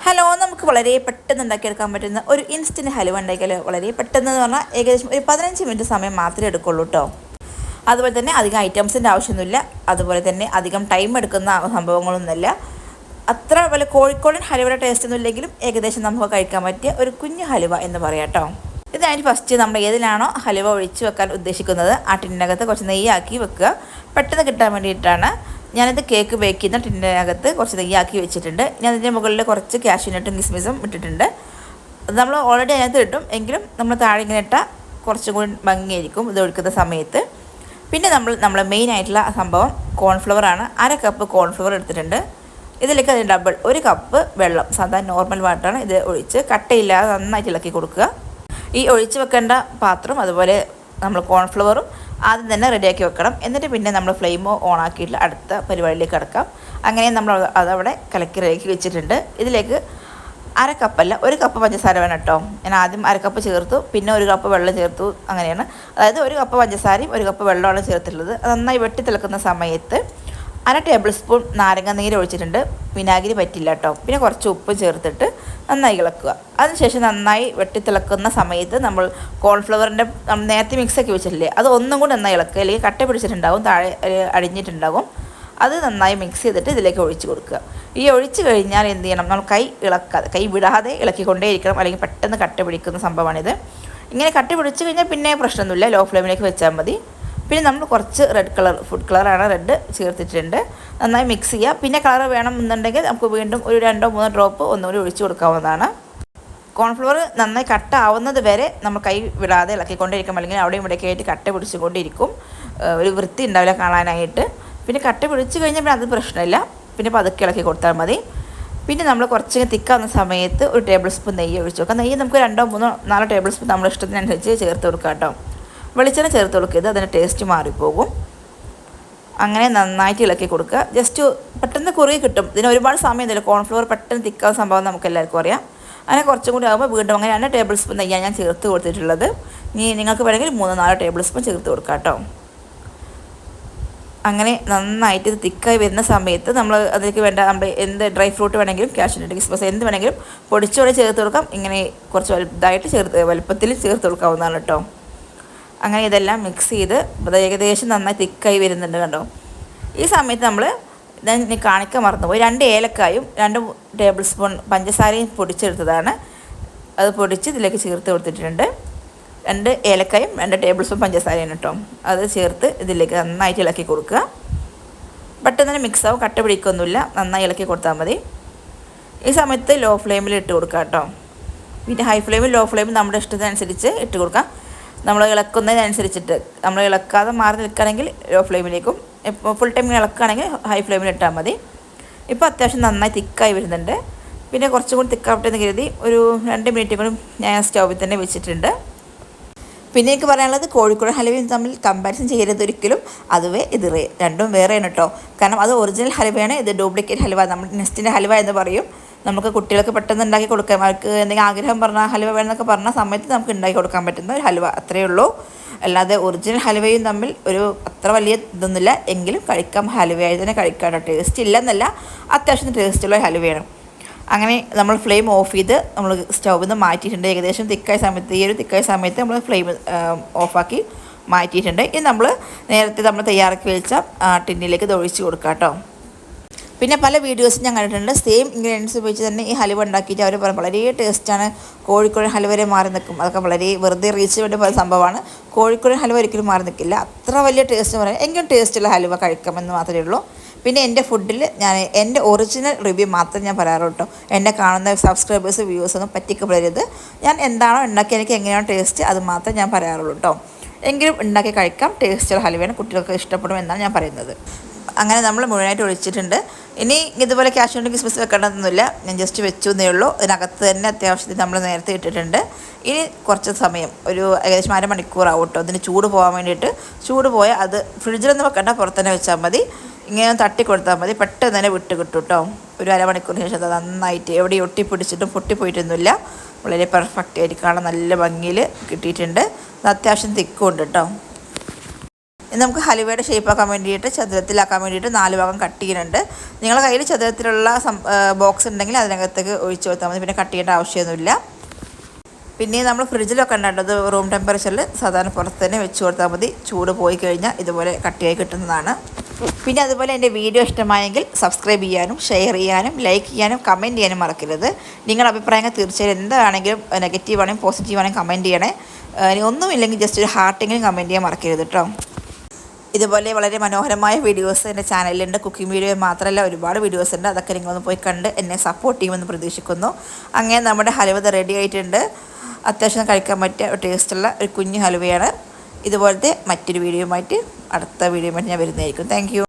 Hello, നമുക്ക് വളരെ പെട്ടെന്ന് ഉണ്ടാക്കിയെടുക്കാൻ പറ്റുന്ന ഒരു ഇൻസ്റ്റൻറ്റ് ഹലുവ ഉണ്ടാക്കിയാലോ. വളരെ പെട്ടെന്ന് എന്ന് പറഞ്ഞാൽ ഏകദേശം ഒരു 15 മിനിറ്റ് സമയം മാത്രമേ എടുക്കുള്ളൂ കേട്ടോ. അതുപോലെ തന്നെ അധികം ഐറ്റംസിൻ്റെ ആവശ്യമൊന്നുമില്ല. അതുപോലെ തന്നെ അധികം ടൈം എടുക്കുന്ന സംഭവങ്ങളൊന്നുമില്ല. അത്ര വല്ല കോഴിക്കോടൻ ഹലുവയുടെ ടേസ്റ്റ് ഒന്നും ഇല്ലെങ്കിലും ഏകദേശം നമുക്ക് കഴിക്കാൻ പറ്റിയ ഒരു കുഞ്ഞു ഹലുവ എന്ന് പറയാം കേട്ടോ. ഇതായിട്ട് ഫസ്റ്റ് നമ്മൾ ഏതിലാണോ ഹലുവ ഒഴിച്ച് വെക്കാൻ ഉദ്ദേശിക്കുന്നത് ആ ടിന്നകത്ത് കുറച്ച് നെയ്യാക്കി വെക്കുക. പെട്ടെന്ന് കിട്ടാൻ വേണ്ടിയിട്ടാണ് ഞാനിത് കേക്ക് ബേക്ക് ചെയ്യുന്ന ടിന്നകത്ത് കുറച്ച് നെയ്യാക്കി വെച്ചിട്ടുണ്ട്. ഞാൻ അതിൻ്റെ മുകളിൽ കുറച്ച് കാഷ്യൂനട്ടും കിസ്മിസും ഇട്ടിട്ടുണ്ട്. അത് നമ്മൾ ഓൾറെഡി അതിനകത്ത് ഇട്ടും, എങ്കിലും നമ്മൾ താഴെ ഇങ്ങനെ ഇട്ടാൽ കുറച്ചും കൂടി ഭംഗിയായിരിക്കും ഇത് ഒഴിക്കുന്ന സമയത്ത്. പിന്നെ നമ്മൾ മെയിൻ ആയിട്ടുള്ള സംഭവം കോൺഫ്ലവർ ആണ്. 1/2 കപ്പ് കോൺഫ്ലവർ എടുത്തിട്ടുണ്ട്. ഇതിലേക്ക് അതിന് ഡബിൾ 1 കപ്പ് വെള്ളം, സാധാരണ നോർമൽ വാട്ടറാണ്, ഇത് ഒഴിച്ച് കട്ടയില്ലാതെ നന്നായിട്ട് ഇളക്കി കൊടുക്കുക. ഈ ഒഴിച്ച് വെക്കേണ്ട പാത്രം അതുപോലെ നമ്മൾ കോൺഫ്ലവറും ആദ്യം തന്നെ റെഡിയാക്കി വെക്കണം. എന്നിട്ട് പിന്നെ നമ്മൾ ഫ്ലെയിമോ ഓൺ ആക്കിയിട്ട് അടുത്ത പരിപാടിയിലേക്ക് കിടക്കാം. അങ്ങനെ നമ്മൾ അതവിടെ കലക്കി റെഡിയാക്കി വെച്ചിട്ടുണ്ട്. ഇതിലേക്ക് 1/2 കപ്പല്ല 1 കപ്പ് പഞ്ചസാര വേണം കേട്ടോ. ഞാൻ ആദ്യം 1/2 കപ്പ് ചേർത്തു, പിന്നെ 1 കപ്പ് വെള്ളം ചേർത്തു. അങ്ങനെയാണ്, അതായത് 1 കപ്പ് പഞ്ചസാരയും 1 കപ്പ് വെള്ളമാണ് ചേർത്തിട്ടുള്ളത്. അത് നന്നായി വെട്ടി തിളക്കുന്ന സമയത്ത് 1/2 ടേബിൾ സ്പൂൺ നാരങ്ങ നീര് ഒഴിച്ചിട്ടുണ്ട്. വിനാഗിരി പറ്റില്ല കേട്ടോ. പിന്നെ കുറച്ച് ഉപ്പും ചേർത്തിട്ട് നന്നായി ഇളക്കുക. അതിനുശേഷം നന്നായി വെട്ടിത്തിളക്കുന്ന സമയത്ത് നമ്മൾ കോൺഫ്ലവറിൻ്റെ നേരത്തെ മിക്സാക്കി വെച്ചിട്ടില്ലേ, അത് ഒന്നും കൂടി നന്നായി ഇളക്കുക. അല്ലെങ്കിൽ കട്ട പിടിച്ചിട്ടുണ്ടാകും, താഴെ അടിഞ്ഞിട്ടുണ്ടാകും. അത് നന്നായി മിക്സ് ചെയ്തിട്ട് ഇതിലേക്ക് ഒഴിച്ച് കൊടുക്കുക. ഈ ഒഴിച്ച് കഴിഞ്ഞാൽ എന്ത് ചെയ്യണം, നമ്മൾ കൈ വിടാതെ ഇളക്കിക്കൊണ്ടേയിരിക്കണം, അല്ലെങ്കിൽ പെട്ടെന്ന് കട്ട പിടിക്കുന്ന സംഭവമാണിത്. ഇങ്ങനെ കട്ട പിടിച്ച് കഴിഞ്ഞാൽ പിന്നെ പ്രശ്നമൊന്നുമില്ല, ലോ ഫ്ലെയിമിലേക്ക് വെച്ചാൽ മതി. പിന്നെ നമ്മൾ കുറച്ച് ഫുഡ് കളറാണ് റെഡ് ചേർത്തിട്ടുണ്ട്. നന്നായി മിക്സ് ചെയ്യുക. പിന്നെ കളർ വേണമെന്നുണ്ടെങ്കിൽ നമുക്ക് വീണ്ടും ഒരു 2-3 ഡ്രോപ്പ് ഒന്നുകൂടി ഒഴിച്ചു കൊടുക്കാവുന്നതാണ്. കോൺഫ്ലവർ നന്നായി കട്ട ആവുന്നത് വരെ നമ്മൾ കൈ വിടാതെ ഇളക്കിക്കൊണ്ടിരിക്കും, അല്ലെങ്കിൽ അവിടെയും ഇവിടെയൊക്കെ ആയിട്ട് കട്ട പിടിച്ചുകൊണ്ടിരിക്കും. ഒരു വൃത്തി ഉണ്ടാവില്ല കാണാനായിട്ട്. പിന്നെ കട്ട പിടിച്ച് കഴിഞ്ഞാൽ പിന്നെ അത് പ്രശ്നമില്ല, പിന്നെ പതുക്കെ ഇളക്കി കൊടുത്താൽ മതി. പിന്നെ നമ്മൾ കുറച്ച് തിക്കാവുന്ന സമയത്ത് 1 ടേബിൾ സ്പൂൺ നെയ്യ് ഒഴിച്ചു കൊടുക്കാം. നെയ്യ് നമുക്ക് 2-3-4 ടേബിൾ സ്പൂൺ നമ്മുടെ ഇഷ്ടത്തിനനുസരിച്ച് ചേർത്ത് കൊടുക്കാം കേട്ടോ. വെളിച്ചെണ്ണ ചേർത്ത് കൊടുക്കരുത്, അതിൻ്റെ ടേസ്റ്റ് മാറിപ്പോകും. അങ്ങനെ നന്നായിട്ട് ഇളക്കി കൊടുക്കുക. ജസ്റ്റ് പെട്ടെന്ന് കുറുകി കിട്ടും. ഇതിന് ഒരുപാട് സമയമൊന്നുമില്ല. കോൺഫ്ലവർ പെട്ടെന്ന് തിക്കാവുന്ന സംഭവം നമുക്ക് എല്ലാവർക്കും അറിയാം. അങ്ങനെ കുറച്ചും കൂടി ആകുമ്പോൾ വീണ്ടും അങ്ങനെ 2 ടേബിൾ സ്പൂൺ നെയ്യാണ് ഞാൻ ചേർത്ത് കൊടുത്തിട്ടുള്ളത്. ഇനി നിങ്ങൾക്ക് വേണമെങ്കിൽ 3-4 ടേബിൾ സ്പൂൺ ചേർത്ത് കൊടുക്കാം കേട്ടോ. അങ്ങനെ നന്നായിട്ട് ഇത് തിക്കായി വരുന്ന സമയത്ത് നമ്മൾ അതിലേക്ക് വേണ്ട നമ്മുടെ എന്ത് ഡ്രൈ ഫ്രൂട്ട് വേണമെങ്കിലും, കാഷ്യൂനട്ട്, കിസ്മിസ് എന്ത് വേണമെങ്കിലും പൊടിച്ചോടെ ചേർത്ത് കൊടുക്കാം. ഇങ്ങനെ കുറച്ച് വലുപ്പത്തിൽ ചേർത്ത് കൊടുക്കാവുന്നതാണ് കേട്ടോ. അങ്ങനെ ഇതെല്ലാം മിക്സ് ചെയ്ത് അത് ഏകദേശം നന്നായി തിക്കായി വരുന്നുണ്ട് കണ്ടോ. ഈ സമയത്ത് നമ്മൾ ഞാൻ കാണിക്കാൻ മറന്നുപോയി, 2 ഏലക്കായും 2 ടേബിൾ സ്പൂൺ പഞ്ചസാരയും പൊടിച്ചെടുത്തതാണ്. അത് പൊടിച്ച് ഇതിലേക്ക് ചേർത്ത് കൊടുത്തിട്ടുണ്ട്. 2 ഏലക്കായും 2 ടേബിൾ സ്പൂൺ പഞ്ചസാരയാണ് കേട്ടോ. അത് ചേർത്ത് ഇതിലേക്ക് നന്നായിട്ട് ഇളക്കി കൊടുക്കുക. പെട്ടെന്ന് തന്നെ മിക്സാവും, കട്ട പിടിക്കൊന്നുമില്ല, നന്നായി ഇളക്കി കൊടുത്താൽ മതി. ഈ സമയത്ത് ലോ ഫ്ലെയിമിൽ ഇട്ട് കൊടുക്കുക കേട്ടോ. പിന്നെ ഹൈ ഫ്ലെയിമിൽ ലോ ഫ്ലെയിമിൽ നമ്മുടെ ഇഷ്ടത്തിനനുസരിച്ച് ഇട്ട് കൊടുക്കാം. നമ്മൾ ഇളക്കുന്നതിനനുസരിച്ചിട്ട്, നമ്മൾ ഇളക്കാതെ മാറി നിൽക്കുകയാണെങ്കിൽ ലോ ഫ്ലെയിമിലേക്കും, ഇപ്പോൾ ഫുൾ ടൈം ഇളക്കുകയാണെങ്കിൽ ഹൈ ഫ്ലെയിമിൽ ഇട്ടാൽ മതി. ഇപ്പോൾ അത്യാവശ്യം നന്നായി തിക്കായി വരുന്നുണ്ട്. പിന്നെ കുറച്ചും കൂടി തിക്കാവട്ടെ എന്ന് കരുതി ഒരു 2 മിനിറ്റ് കൂടി ഞാൻ സ്റ്റൗവിൽ തന്നെ വെച്ചിട്ടുണ്ട്. പിന്നെ എനിക്ക് പറയാനുള്ളത്, കോഴിക്കോട് ഹലുവയും തമ്മിൽ കമ്പാരിസൺ ചെയ്യരുത് ഒരിക്കലും. അതുവേ ഇത് രണ്ടും വേറെയാണ് കേട്ടോ. കാരണം അത് ഒറിജിനൽ ഹലുവയാണ്, ഇത് ഡ്യൂപ്ലിക്കേറ്റ് ഹലുവ, നമ്മൾ നെസ്റ്റിൻ്റെ ഹലുവ എന്ന് പറയും. നമുക്ക് കുട്ടികൾക്ക് പെട്ടെന്ന് ഉണ്ടാക്കി കൊടുക്കാം. അവർക്ക് എന്തെങ്കിലും ആഗ്രഹം പറഞ്ഞാൽ ഹലുവ വേണമെന്നൊക്കെ പറഞ്ഞ സമയത്ത് നമുക്ക് ഉണ്ടാക്കി കൊടുക്കാൻ പറ്റുന്ന ഒരു ഹലുവ, അത്രയേ ഉള്ളൂ. അല്ലാതെ ഒറിജിനൽ ഹലുവയും തമ്മിൽ ഒരു അത്ര വലിയ ഇതൊന്നുമില്ല. എങ്കിലും കഴിക്കാം, ഹലുവയായി തന്നെ കഴിക്കാം കേട്ടോ. ടേസ്റ്റ് ഇല്ലെന്നല്ല, അത്യാവശ്യം ടേസ്റ്റുള്ള ഹലുവയാണ്. അങ്ങനെ നമ്മൾ ഫ്ലെയിം ഓഫ് ചെയ്ത് നമ്മൾ സ്റ്റൗവിൽ നിന്ന് മാറ്റിയിട്ടുണ്ട്. ഏകദേശം തിക്കായ സമയത്ത് നമ്മൾ ഫ്ലെയിം ഓഫാക്കി മാറ്റിയിട്ടുണ്ട്. ഇനി നമ്മൾ നേരത്തെ തയ്യാറാക്കി വെച്ച ടിന്നിലേക്ക് ഇത് ഒഴിച്ച് കൊടുക്കാം കേട്ടോ. പിന്നെ പല വീഡിയോസും ഞാൻ കണ്ടിട്ടുണ്ട്, സെയിം ഇൻഗ്രീഡിയൻസ് ഉപയോഗിച്ച് തന്നെ ഈ ഹലുവ ഉണ്ടാക്കിയിട്ട് അവർ പറയും വളരെ ടേസ്റ്റാണ്, കോഴിക്കോടൻ ഹലുവ വരെ മാറി നിൽക്കും. അതൊക്കെ വളരെ വെറുതെ റീച്ച് വേണ്ടി പോയ സംഭവമാണ്. കോഴിക്കോടൻ ഹലുവ ഒരിക്കലും മാറി നിൽക്കില്ല, അത്ര വലിയ ടേസ്റ്റ് പറയാം. എങ്കിലും ടേസ്റ്റുള്ള ഹലുവ കഴിക്കാമെന്ന് മാത്രമേ ഉള്ളൂ. പിന്നെ എൻ്റെ ഫുഡിൽ ഞാൻ എൻ്റെ ഒറിജിനൽ റിവ്യൂ മാത്രം ഞാൻ പറയാറുള്ളൂ കേട്ടോ. എന്നെ കാണുന്ന സബ്സ്ക്രൈബേഴ്സ് വ്യൂവേഴ്സൊന്നും പറ്റിക്കപ്പെടരുത്. ഞാൻ എന്താണോ ഉണ്ടാക്കി എനിക്ക് എങ്ങനെയാണോ ടേസ്റ്റ് അത് മാത്രം ഞാൻ പറയാറുള്ളൂ കേട്ടോ. എങ്കിലും ഉണ്ടാക്കി കഴിക്കാം, ടേസ്റ്റുള്ള ഹലുവയാണ്, കുട്ടികൾക്ക് ഇഷ്ടപ്പെടും എന്നാണ് ഞാൻ പറയുന്നത്. അങ്ങനെ നമ്മൾ മുഴുവനായിട്ട് ഒഴിച്ചിട്ടുണ്ട്. ഇനി ഇതുപോലെ കാഷ്യൂനട്ട് കിസ്മിസ് വെക്കേണ്ടതൊന്നുമില്ല, ഞാൻ ജസ്റ്റ് വെച്ചു എന്നേ ഉള്ളൂ. ഇതിനകത്ത് തന്നെ അത്യാവശ്യത്തിന് നമ്മൾ നേരത്തെ ഇട്ടിട്ടുണ്ട്. ഇനി കുറച്ച് സമയം, ഒരു ഏകദേശം 1/2 മണിക്കൂറാവും കേട്ടോ ഇതിന് ചൂട് പോകാൻ വേണ്ടിയിട്ട്. ചൂട് പോയാൽ അത് ഫ്രിഡ്ജിലൊന്നും വെക്കേണ്ട, പുറത്ത് തന്നെ വെച്ചാൽ മതി. ഇങ്ങനെ തട്ടി കൊടുത്താൽ മതി, പെട്ടെന്ന് തന്നെ വിട്ട് കിട്ടും കേട്ടോ. ഒരു 1/2 മണിക്കൂറിന് ശേഷം അത് നന്നായിട്ട് എവിടെ ഒട്ടിപ്പിടിച്ചിട്ടും പൊട്ടിപ്പോയിട്ടൊന്നുമില്ല, വളരെ പെർഫെക്റ്റ് ആയിട്ട് കാണാൻ നല്ല ഭംഗിയിൽ കിട്ടിയിട്ടുണ്ട്. അത് അത്യാവശ്യം തിക്കുണ്ട് കേട്ടോ. ഇനി നമുക്ക് ഹലുവയുടെ ഷേപ്പാക്കാൻ വേണ്ടിയിട്ട് ചതുരത്തിലാക്കാൻ വേണ്ടിയിട്ട് 4 ഭാഗം കട്ട് ചെയ്യുന്നുണ്ട്. നിങ്ങളുടെ കയ്യിൽ ചതുരത്തിലുള്ള ബോക്സ് ഉണ്ടെങ്കിൽ അതിനകത്തേക്ക് ഒഴിച്ച് കൊടുത്താൽ മതി. പിന്നെ കട്ട് ചെയ്യേണ്ട ആവശ്യമൊന്നുമില്ല. പിന്നെ നമ്മൾ ഫ്രിഡ്ജിലൊക്കെ ഉണ്ടാകേണ്ടത് റൂം ടെമ്പറേച്ചറിൽ സാധാരണ പുറത്ത് തന്നെ വെച്ച് കൊടുത്താൽ മതി. ചൂട് പോയി കഴിഞ്ഞാൽ ഇതുപോലെ കട്ടിയായി കിട്ടുന്നതാണ്. പിന്നെ അതുപോലെ എൻ്റെ വീഡിയോ ഇഷ്ടമായെങ്കിൽ സബ്സ്ക്രൈബ് ചെയ്യാനും ഷെയർ ചെയ്യാനും ലൈക്ക് ചെയ്യാനും കമൻറ്റ് ചെയ്യാനും മറക്കരുത്. നിങ്ങളുടെ അഭിപ്രായങ്ങൾ തീർച്ചയായും എന്താണെങ്കിലും നെഗറ്റീവ് ആണെങ്കിലും പോസിറ്റീവ് ആണെങ്കിലും കമൻറ്റ് ചെയ്യണേ. ഇനി ഒന്നുമില്ലെങ്കിൽ ജസ്റ്റ് ഒരു ഹാർട്ടെങ്കിലും കമൻറ്റ് ചെയ്യാൻ മറക്കരുത് കേട്ടോ. ഇതുപോലെ വളരെ മനോഹരമായ വീഡിയോസ് എൻ്റെ ചാനലിലുണ്ട്. കുക്കിംഗ് വീഡിയോ മാത്രമല്ല, ഒരുപാട് വീഡിയോസ് ഉണ്ട്. അതൊക്കെ നിങ്ങളൊന്ന് പോയി കണ്ട് എന്നെ സപ്പോർട്ട് ചെയ്യുമെന്ന് പ്രതീക്ഷിക്കുന്നു. അങ്ങനെ നമ്മുടെ ഹലുവ റെഡി ആയിട്ടുണ്ട്. അത്യാവശ്യം കഴിക്കാൻ പറ്റിയ ടേസ്റ്റുള്ള ഒരു കുഞ്ഞു ഹലുവയാണ്. ഇതുപോലത്തെ മറ്റൊരു വീഡിയോയുമായിട്ട് അടുത്ത വീഡിയോയുമായിട്ട് ഞാൻ വരുന്നതായിരിക്കും. Thank you.